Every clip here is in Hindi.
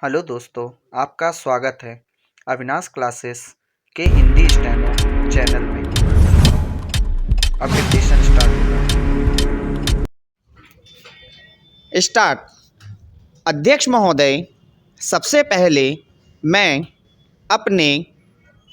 हेलो दोस्तों, आपका स्वागत है अविनाश क्लासेस के हिंदी स्टेनो चैनल में। अब डिक्टेशन स्टार्ट होगा। स्टार्ट। अध्यक्ष महोदय, सबसे पहले मैं अपने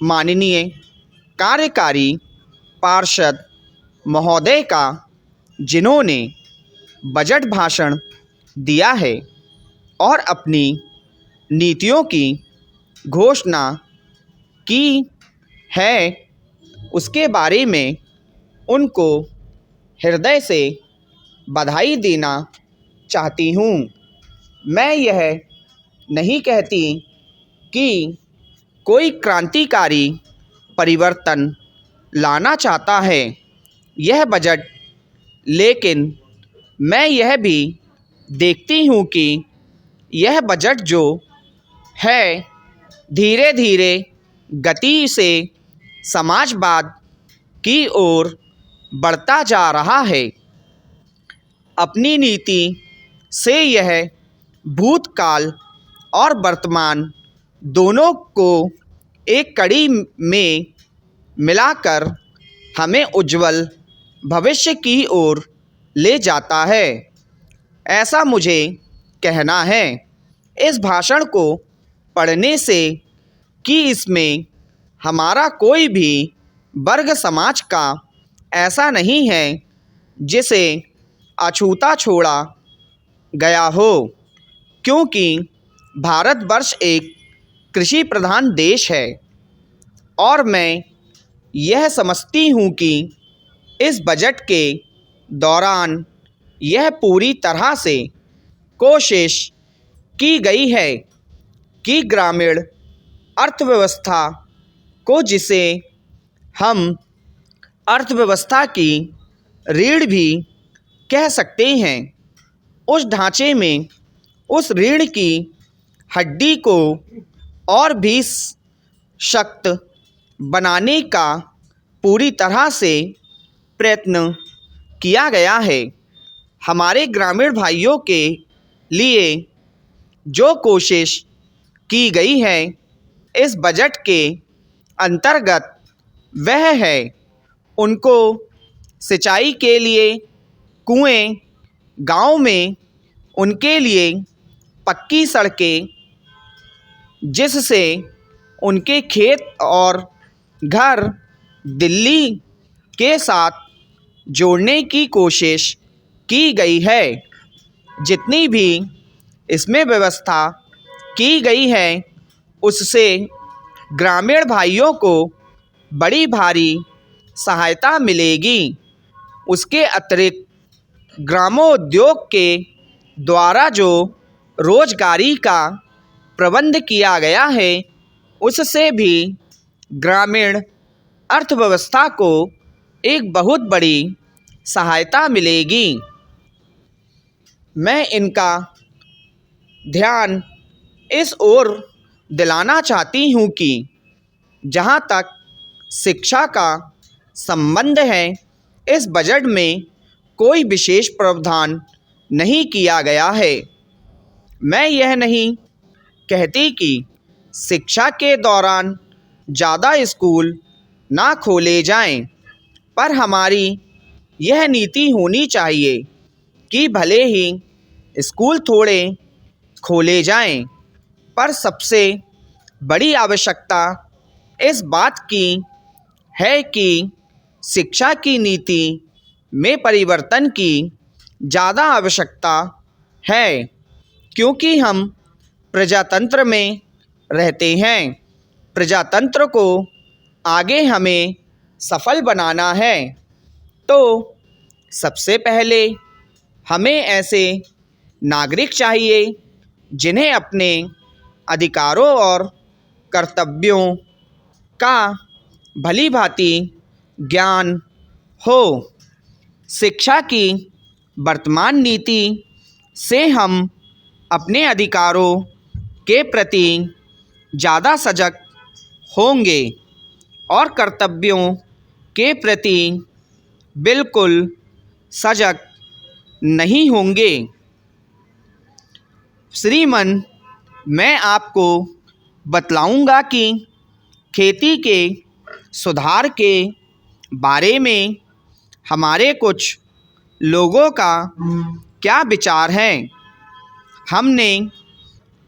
माननीय कार्यकारी पार्षद महोदय का, जिन्होंने बजट भाषण दिया है और अपनी नीतियों की घोषणा की है, उसके बारे में उनको हृदय से बधाई देना चाहती हूँ। मैं यह नहीं कहती कि कोई क्रांतिकारी परिवर्तन लाना चाहता है यह बजट, लेकिन मैं यह भी देखती हूँ कि यह बजट जो है धीरे धीरे गति से समाजवाद की ओर बढ़ता जा रहा है। अपनी नीति से यह भूतकाल और वर्तमान दोनों को एक कड़ी में मिलाकर हमें उज्जवल भविष्य की ओर ले जाता है, ऐसा मुझे कहना है। इस भाषण को पढ़ने से कि इसमें हमारा कोई भी वर्ग समाज का ऐसा नहीं है जिसे अछूता छोड़ा गया हो, क्योंकि भारतवर्ष एक कृषि प्रधान देश है और मैं यह समझती हूँ कि इस बजट के दौरान यह पूरी तरह से कोशिश की गई है कि ग्रामीण अर्थव्यवस्था को, जिसे हम अर्थव्यवस्था की रीढ़ भी कह सकते हैं, उस ढांचे में उस रीढ़ की हड्डी को और भी सख्त बनाने का पूरी तरह से प्रयत्न किया गया है। हमारे ग्रामीण भाइयों के लिए जो कोशिश की गई है इस बजट के अंतर्गत, वह है उनको सिंचाई के लिए कुएं, गांव में उनके लिए पक्की सड़कें, जिससे उनके खेत और घर दिल्ली के साथ जोड़ने की कोशिश की गई है। जितनी भी इसमें व्यवस्था की गई है उससे ग्रामीण भाइयों को बड़ी भारी सहायता मिलेगी। उसके अतिरिक्त ग्रामोद्योग के द्वारा जो रोजगारी का प्रबंध किया गया है उससे भी ग्रामीण अर्थव्यवस्था को एक बहुत बड़ी सहायता मिलेगी। मैं इनका ध्यान इस ओर दिलाना चाहती हूँ कि जहाँ तक शिक्षा का संबंध है, इस बजट में कोई विशेष प्रावधान नहीं किया गया है। मैं यह नहीं कहती कि शिक्षा के दौरान ज़्यादा स्कूल ना खोले जाएं, पर हमारी यह नीति होनी चाहिए कि भले ही स्कूल थोड़े खोले जाएं, पर सबसे बड़ी आवश्यकता इस बात की है कि शिक्षा की नीति में परिवर्तन की ज़्यादा आवश्यकता है, क्योंकि हम प्रजातंत्र में रहते हैं। प्रजातंत्र को आगे हमें सफल बनाना है तो सबसे पहले हमें ऐसे नागरिक चाहिए जिन्हें अपने अधिकारों और कर्तव्यों का भली भांति ज्ञान हो। शिक्षा की वर्तमान नीति से हम अपने अधिकारों के प्रति ज़्यादा सजग होंगे और कर्तव्यों के प्रति बिल्कुल सजग नहीं होंगे। श्रीमान मैं आपको बतलाऊंगा कि खेती के सुधार के बारे में हमारे कुछ लोगों का क्या विचार है। हमने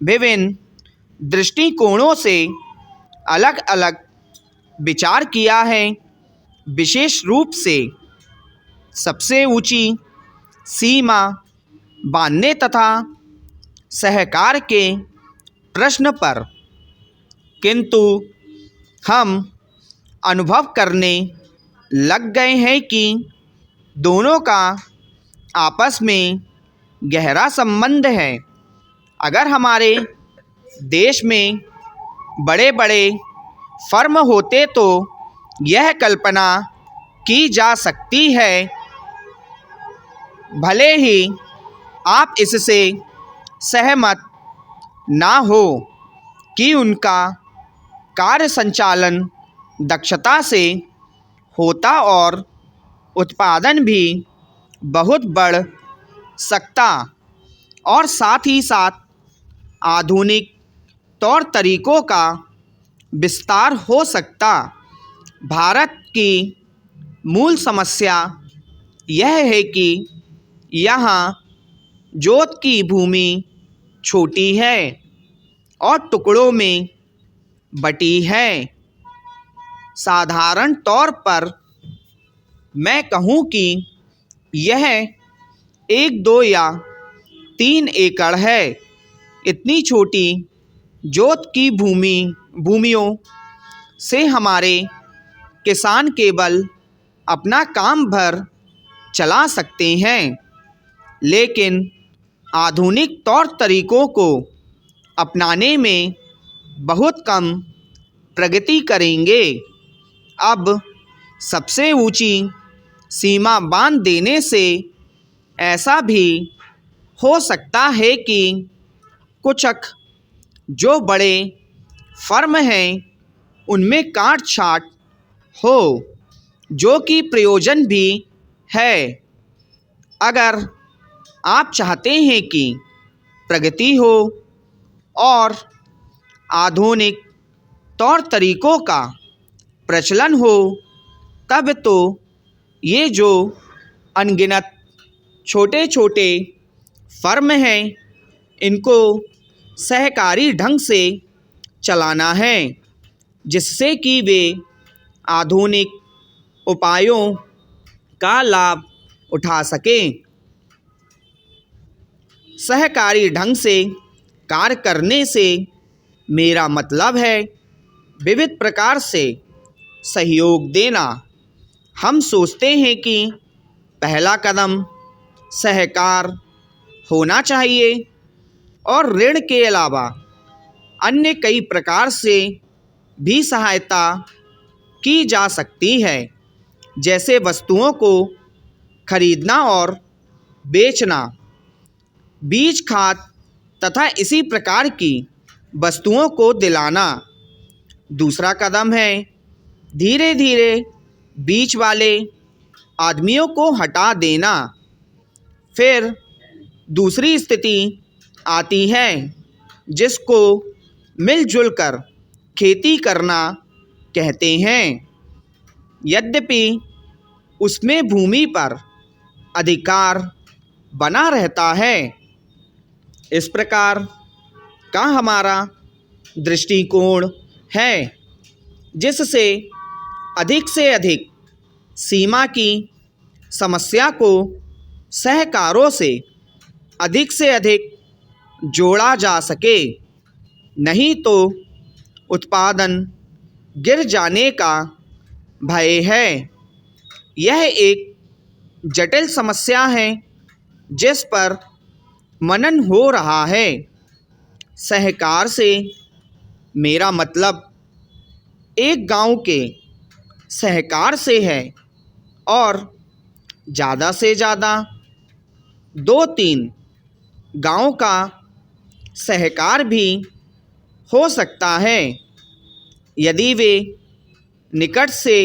विभिन्न दृष्टिकोणों से अलग अलग विचार किया है। विशेष रूप से सबसे ऊंची सीमा बांधने तथा सहकार के प्रश्न पर, किंतु हम अनुभव करने लग गए हैं कि दोनों का आपस में गहरा संबंध है। अगर हमारे देश में बड़े बड़े फर्म होते तो यह कल्पना की जा सकती है, भले ही आप इससे सहमत ना हो, कि उनका कार्य संचालन दक्षता से होता और उत्पादन भी बहुत बढ़ सकता और साथ ही साथ आधुनिक तौर तरीकों का विस्तार हो सकता। भारत की मूल समस्या यह है कि यहाँ जोत की भूमि छोटी है और टुकड़ों में बटी है। साधारण तौर पर मैं कहूँ कि यह 1, 2 या 3 एकड़ है। इतनी छोटी जोत की भूमियों से हमारे किसान केवल अपना काम भर चला सकते हैं, लेकिन आधुनिक तौर तरीकों को अपनाने में बहुत कम प्रगति करेंगे। अब सबसे ऊंची सीमा बांध देने से ऐसा भी हो सकता है कि कुछ जो बड़े फर्म हैं उनमें काट छाट हो, जो कि प्रयोजन भी है। अगर आप चाहते हैं कि प्रगति हो और आधुनिक तौर तरीकों का प्रचलन हो, तब तो ये जो अनगिनत छोटे छोटे फर्म हैं इनको सहकारी ढंग से चलाना है, जिससे कि वे आधुनिक उपायों का लाभ उठा सकें। सहकारी ढंग से कार्य करने से मेरा मतलब है विविध प्रकार से सहयोग देना। हम सोचते हैं कि पहला कदम सहकार होना चाहिए और ऋण के अलावा अन्य कई प्रकार से भी सहायता की जा सकती है, जैसे वस्तुओं को खरीदना और बेचना, बीज खाद तथा इसी प्रकार की वस्तुओं को दिलाना। दूसरा कदम है धीरे धीरे बीच वाले आदमियों को हटा देना। फिर दूसरी स्थिति आती है जिसको मिलजुल कर खेती करना कहते हैं, यद्यपि उसमें भूमि पर अधिकार बना रहता है। इस प्रकार का हमारा दृष्टिकोण है, जिससे से अधिक सीमा की समस्या को सहकारों से अधिक जोड़ा जा सके, नहीं तो उत्पादन गिर जाने का भय है। यह एक जटिल समस्या है जिस पर मनन हो रहा है। सहकार से मेरा मतलब एक गांव के सहकार से है और ज़्यादा से ज़्यादा 2-3 गांव का सहकार भी हो सकता है, यदि वे निकट से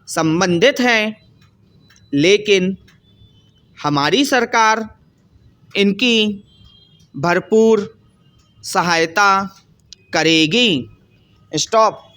संबंधित हैं। लेकिन हमारी सरकार इनकी भरपूर सहायता करेगी। स्टॉप।